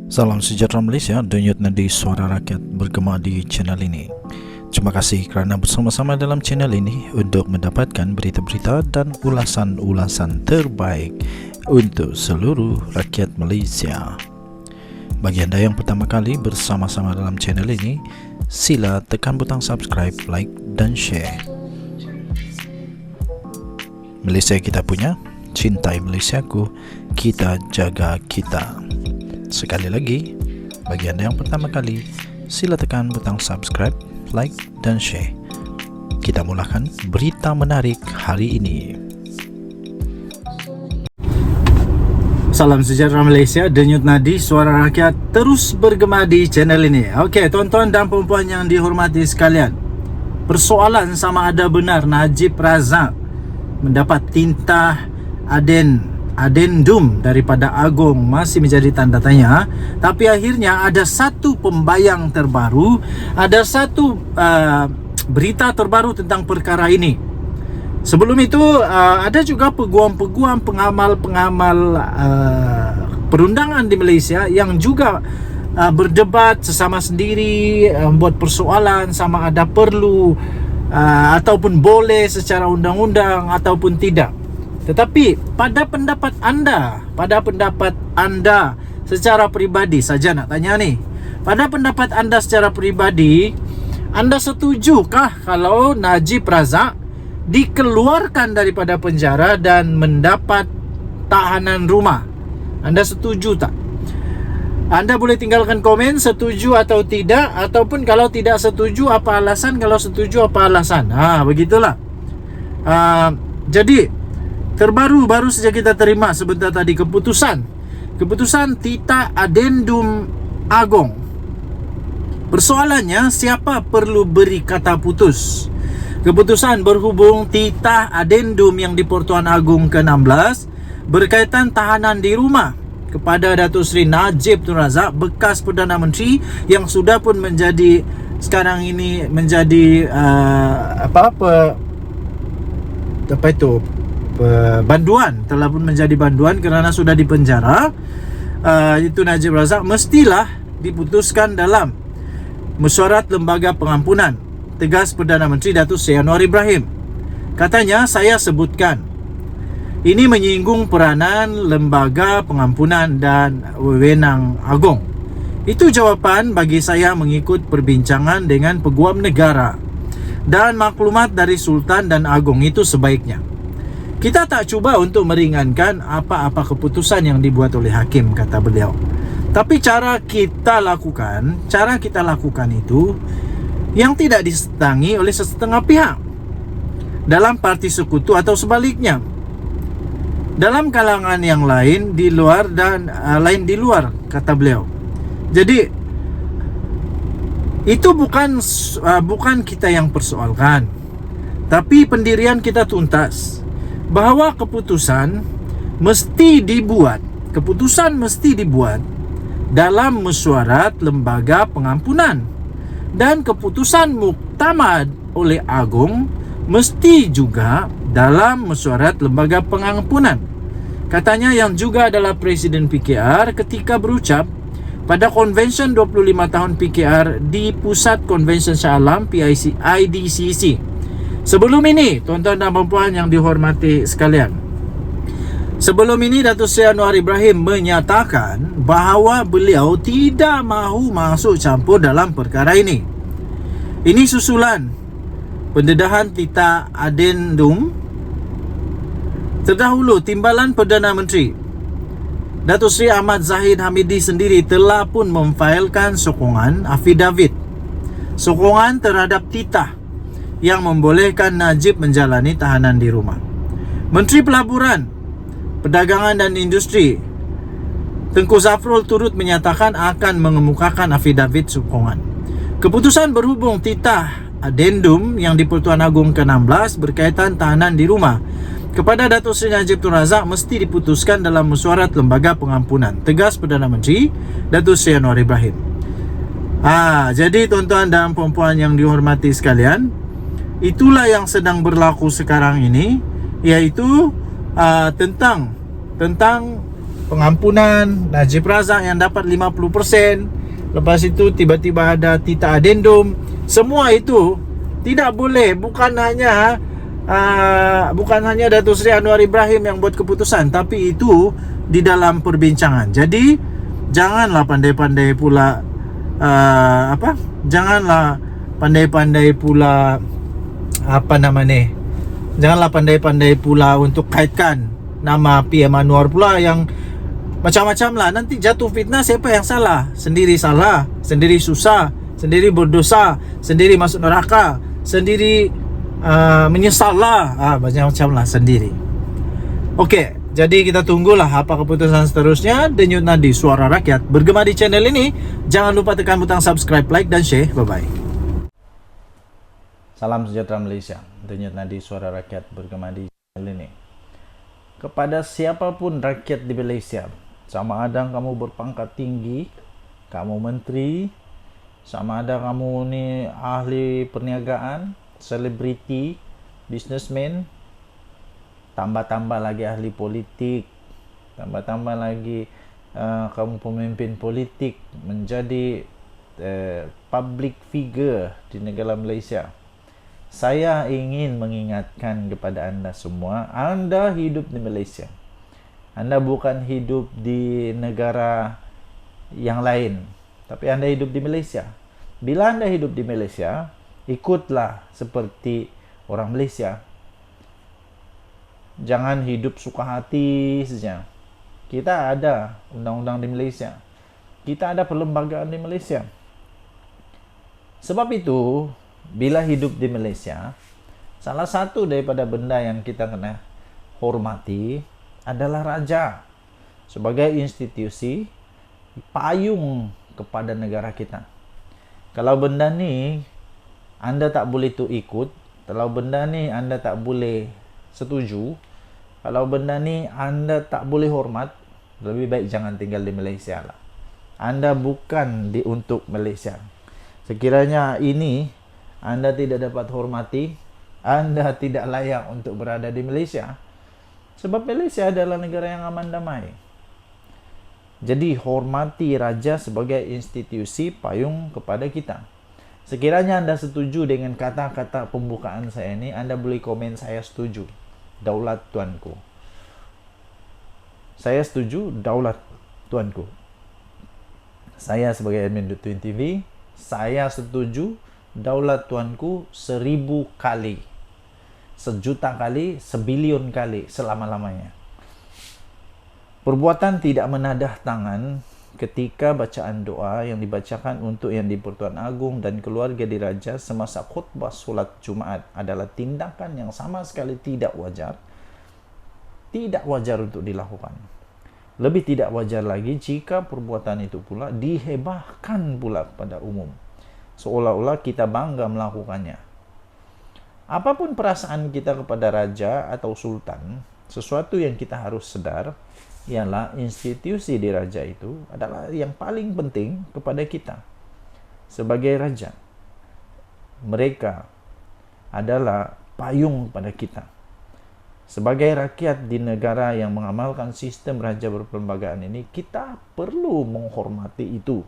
Salam sejahtera Malaysia, denyut nadi suara rakyat bergema di channel ini. Terima kasih kerana bersama-sama dalam channel ini untuk mendapatkan berita-berita dan ulasan-ulasan terbaik untuk seluruh rakyat Malaysia. Bagi anda yang pertama kali bersama-sama dalam channel ini, sila tekan butang subscribe, like dan share. Malaysia kita punya, cintai Malaysiaku, kita jaga kita. Sekali lagi, bagi anda yang pertama kali, sila tekan butang subscribe, like dan share. Kita mulakan berita menarik hari ini. Salam sejahtera Malaysia, denyut nadi suara rakyat terus bergema di channel ini. Okey, tuan-tuan dan puan-puan yang dihormati sekalian, persoalan sama ada benar Najib Razak mendapat tintah adendum daripada Agong masih menjadi tanda tanya. Tapi akhirnya ada satu pembayang terbaru, ada satu berita terbaru tentang perkara ini. Sebelum itu ada juga peguam-peguam, pengamal-pengamal perundangan di Malaysia yang juga berdebat sesama sendiri, membuat persoalan sama ada perlu ataupun boleh secara undang-undang ataupun tidak. Tetapi pada pendapat anda secara peribadi saja nak tanya ni. Pada pendapat anda secara peribadi, anda setujukah kalau Najib Razak dikeluarkan daripada penjara dan mendapat tahanan rumah? Anda setuju tak? Anda boleh tinggalkan komen setuju atau tidak, ataupun kalau tidak setuju apa alasan, kalau setuju apa alasan. Begitulah. Jadi baru saja kita terima sebentar tadi keputusan titah adendum Agong. Persoalannya, siapa perlu beri kata putus? Keputusan berhubung titah adendum yang di Pertuan Agong ke-16 berkaitan tahanan di rumah kepada Datuk Seri Najib Tun Razak, bekas Perdana Menteri yang sudah pun menjadi sekarang ini menjadi banduan, telah pun menjadi banduan kerana sudah dipenjara. Itu Najib Razak mestilah diputuskan dalam mesyuarat lembaga pengampunan, tegas Perdana Menteri Datuk Seri Anwar Ibrahim. Katanya, saya sebutkan ini menyinggung peranan lembaga pengampunan dan wewenang Agong. Itu jawapan bagi saya mengikut perbincangan dengan peguam negara dan maklumat dari Sultan dan Agong. Itu sebaiknya kita tak cuba untuk meringankan apa-apa keputusan yang dibuat oleh hakim, kata beliau. Tapi cara kita lakukan itu yang tidak disetangi oleh setengah pihak dalam parti sekutu atau sebaliknya, dalam kalangan yang lain di luar dan lain di luar, kata beliau. Jadi itu bukan kita yang persoalkan, tapi pendirian kita tuntas bahawa keputusan mesti dibuat dalam mesyuarat lembaga pengampunan, dan keputusan muktamad oleh Agong mesti juga dalam mesyuarat lembaga pengampunan. Katanya, yang juga adalah Presiden PKR ketika berucap pada Convention 25 tahun PKR di Pusat Convention Shah Alam IDCC. Sebelum ini, tuan-tuan dan puan yang dihormati sekalian, sebelum ini Datuk Seri Anwar Ibrahim menyatakan bahawa beliau tidak mahu masuk campur dalam perkara ini. Ini susulan pendedahan titah adendum. Terdahulu, Timbalan Perdana Menteri Datuk Seri Ahmad Zahid Hamidi sendiri telah pun memfailkan sokongan affidavit sokongan terhadap titah yang membolehkan Najib menjalani tahanan di rumah. Menteri Pelaburan, Perdagangan dan Industri Tengku Zafrul turut menyatakan akan mengemukakan affidavit sokongan. Keputusan berhubung titah adendum yang di Pertuan Agong ke-16 berkaitan tahanan di rumah kepada Datuk Seri Najib Tun Razak mesti diputuskan dalam mesyuarat lembaga pengampunan, tegas Perdana Menteri Datuk Seri Anwar Ibrahim. Jadi tuan-tuan dan puan-puan yang dihormati sekalian, itulah yang sedang berlaku sekarang ini, iaitu tentang pengampunan, Najib Razak yang dapat 50%, lepas itu tiba-tiba ada tita adendum. Semua itu tidak boleh, bukan hanya Datuk Seri Anwar Ibrahim yang buat keputusan, tapi itu di dalam perbincangan. Jadi janganlah pandai-pandai pula janganlah pandai-pandai pula janganlah pandai-pandai pula untuk kaitkan nama PM Anwar pula yang macam-macam lah. Nanti jatuh fitnah, siapa yang salah? Sendiri salah, sendiri susah, sendiri berdosa, sendiri masuk neraka, sendiri menyesal lah, macam-macam lah sendiri. Okey, jadi kita tunggulah apa keputusan seterusnya. Denyut Nadi Suara Rakyat bergema di channel ini. Jangan lupa tekan butang subscribe, like dan share. Bye-bye. Salam sejahtera Malaysia. Denyut Nadi Suara Rakyat bergema di channel ini. Kepada siapapun rakyat di Malaysia, sama ada kamu berpangkat tinggi, kamu menteri, sama ada kamu ni ahli perniagaan, selebriti, businessman, tambah-tambah lagi ahli politik, tambah-tambah lagi kamu pemimpin politik, menjadi public figure di negara Malaysia. Saya ingin mengingatkan kepada anda semua, anda hidup di Malaysia. Anda bukan hidup di negara yang lain, tapi anda hidup di Malaysia. Bila anda hidup di Malaysia, ikutlah seperti orang Malaysia. Jangan hidup suka hati saja. Kita ada undang-undang di Malaysia. Kita ada perlembagaan di Malaysia. Sebab itu, bila hidup di Malaysia, salah satu daripada benda yang kita kena hormati adalah raja sebagai institusi payung kepada negara kita. Kalau benda ni anda tak boleh tu ikut, kalau benda ni anda tak boleh setuju, kalau benda ni anda tak boleh hormat, lebih baik jangan tinggal di Malaysia lah. Anda bukan untuk Malaysia. Sekiranya ini anda tidak dapat hormati, anda tidak layak untuk berada di Malaysia. Sebab Malaysia adalah negara yang aman damai. Jadi hormati raja sebagai institusi payung kepada kita. Sekiranya anda setuju dengan kata-kata pembukaan saya ini, anda boleh komen saya setuju. Daulat tuanku. Saya setuju daulat tuanku. Saya sebagai admin Twin TV, saya setuju daulat tuanku 1000 kali, 1 juta kali, 1 bilion kali, selama-lamanya. Perbuatan tidak menadah tangan ketika bacaan doa yang dibacakan untuk Yang di-Pertuan Agong dan keluarga diraja semasa khutbah solat Jumaat adalah tindakan yang sama sekali tidak wajar. Tidak wajar untuk dilakukan. Lebih tidak wajar lagi jika perbuatan itu pula dihebahkan pula pada umum, seolah-olah kita bangga melakukannya. Apapun perasaan kita kepada raja atau sultan, sesuatu yang kita harus sedar ialah institusi diraja itu adalah yang paling penting kepada kita. Sebagai raja, mereka adalah payung pada kita. Sebagai rakyat di negara yang mengamalkan sistem raja berperlembagaan ini, kita perlu menghormati itu.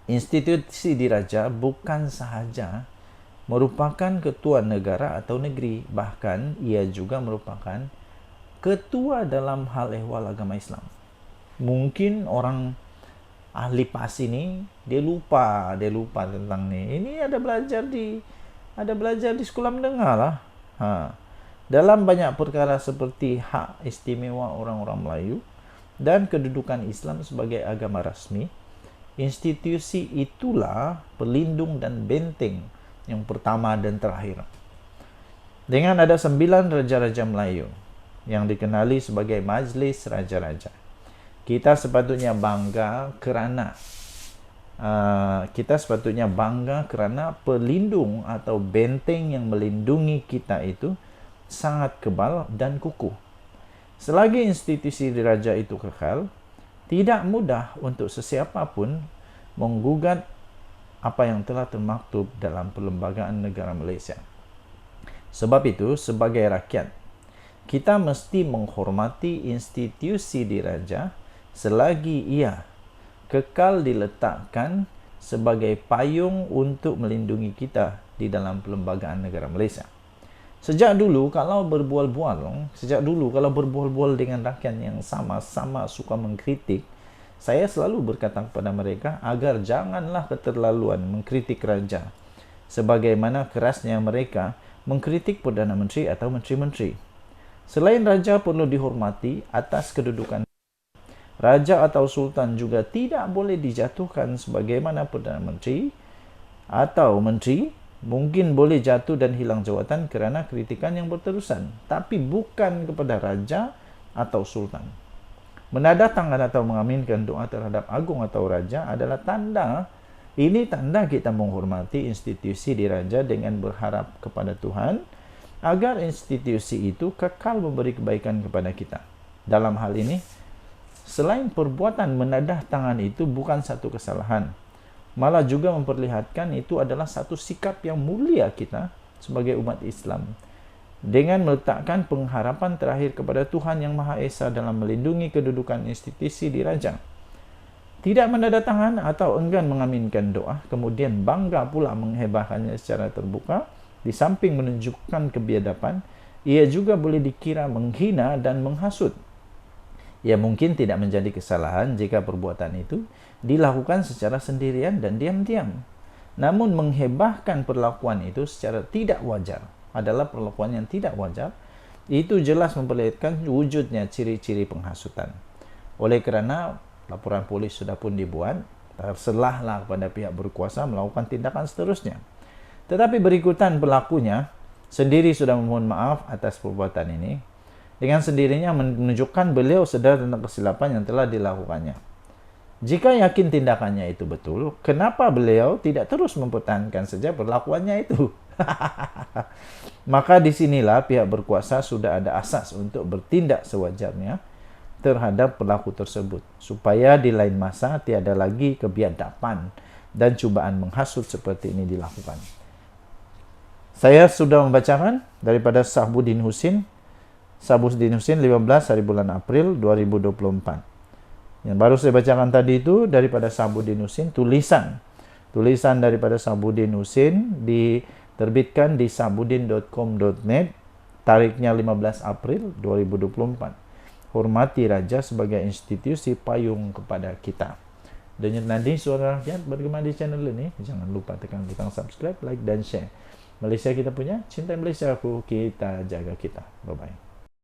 Institusi diraja bukan sahaja merupakan ketua negara atau negeri, bahkan ia juga merupakan ketua dalam hal ehwal agama Islam. Mungkin orang ahli PAS ini dia lupa tentang ni. Ini ada belajar di sekolah menengah lah. Dalam banyak perkara seperti hak istimewa orang-orang Melayu dan kedudukan Islam sebagai agama rasmi, institusi itulah pelindung dan benteng yang pertama dan terakhir. Dengan ada 9 raja-raja Melayu yang dikenali sebagai Majlis Raja-Raja, kita sepatutnya bangga kerana pelindung atau benteng yang melindungi kita itu sangat kebal dan kukuh. Selagi institusi diraja itu kekal, tidak mudah untuk sesiapa pun menggugat apa yang telah termaktub dalam Perlembagaan Negara Malaysia. Sebab itu, sebagai rakyat, kita mesti menghormati institusi diraja selagi ia kekal diletakkan sebagai payung untuk melindungi kita di dalam perlembagaan negara Malaysia. Sejak dulu kalau berbual-bual dengan rakyat yang sama-sama suka mengkritik, saya selalu berkata kepada mereka agar janganlah keterlaluan mengkritik raja, sebagaimana kerasnya mereka mengkritik Perdana Menteri atau Menteri-Menteri. Selain raja perlu dihormati atas kedudukan, raja atau sultan juga tidak boleh dijatuhkan sebagaimana Perdana Menteri atau Menteri mungkin boleh jatuh dan hilang jawatan kerana kritikan yang berterusan, tapi bukan kepada raja atau sultan. Menandatangani atau mengaminkan doa terhadap agung atau raja adalah tanda kita menghormati institusi diraja dengan berharap kepada Tuhan agar institusi itu kekal memberi kebaikan kepada kita. Dalam hal ini, selain perbuatan menandatangan itu bukan satu kesalahan, malah juga memperlihatkan itu adalah satu sikap yang mulia kita sebagai umat Islam dengan meletakkan pengharapan terakhir kepada Tuhan Yang Maha Esa dalam melindungi kedudukan institusi diraja. Tidak menandatangan atau enggan mengaminkan doa, kemudian bangga pula menghebahkannya secara terbuka, di samping menunjukkan kebiadaban, ia juga boleh dikira menghina dan menghasut. Ia mungkin tidak menjadi kesalahan jika perbuatan itu dilakukan secara sendirian dan diam-diam. Namun menghebahkan perlakuan itu secara tidak wajar adalah perlakuan yang tidak wajar. Itu jelas memperlihatkan wujudnya ciri-ciri penghasutan. Oleh kerana laporan polis sudah pun dibuat, terselahlah kepada pihak berkuasa melakukan tindakan seterusnya. Tetapi berikutan pelakunya sendiri sudah memohon maaf atas perbuatan ini, dengan sendirinya menunjukkan beliau sedar tentang kesilapan yang telah dilakukannya. Jika yakin tindakannya itu betul, kenapa beliau tidak terus mempertahankan saja perlakuannya itu? Maka disinilah pihak berkuasa sudah ada asas untuk bertindak sewajarnya terhadap pelaku tersebut, supaya di lain masa tiada lagi kebiadaban dan cubaan menghasut seperti ini dilakukan. Saya sudah membacakan daripada Sahbuddin Husin 15 hari bulan April 2024. Yang baru saya bacakan tadi itu daripada Sahbuddin Husin, tulisan daripada Sahbuddin Husin diterbitkan di sahbuddin.com.net, tariknya 15 April 2024. Hormati raja sebagai institusi payung kepada kita. Denyut nadi suara rakyat bergema di channel ini. Jangan lupa tekan butang subscribe, like dan share. Malaysia kita punya, cinta Malaysia aku, kita jaga kita. Bye bye.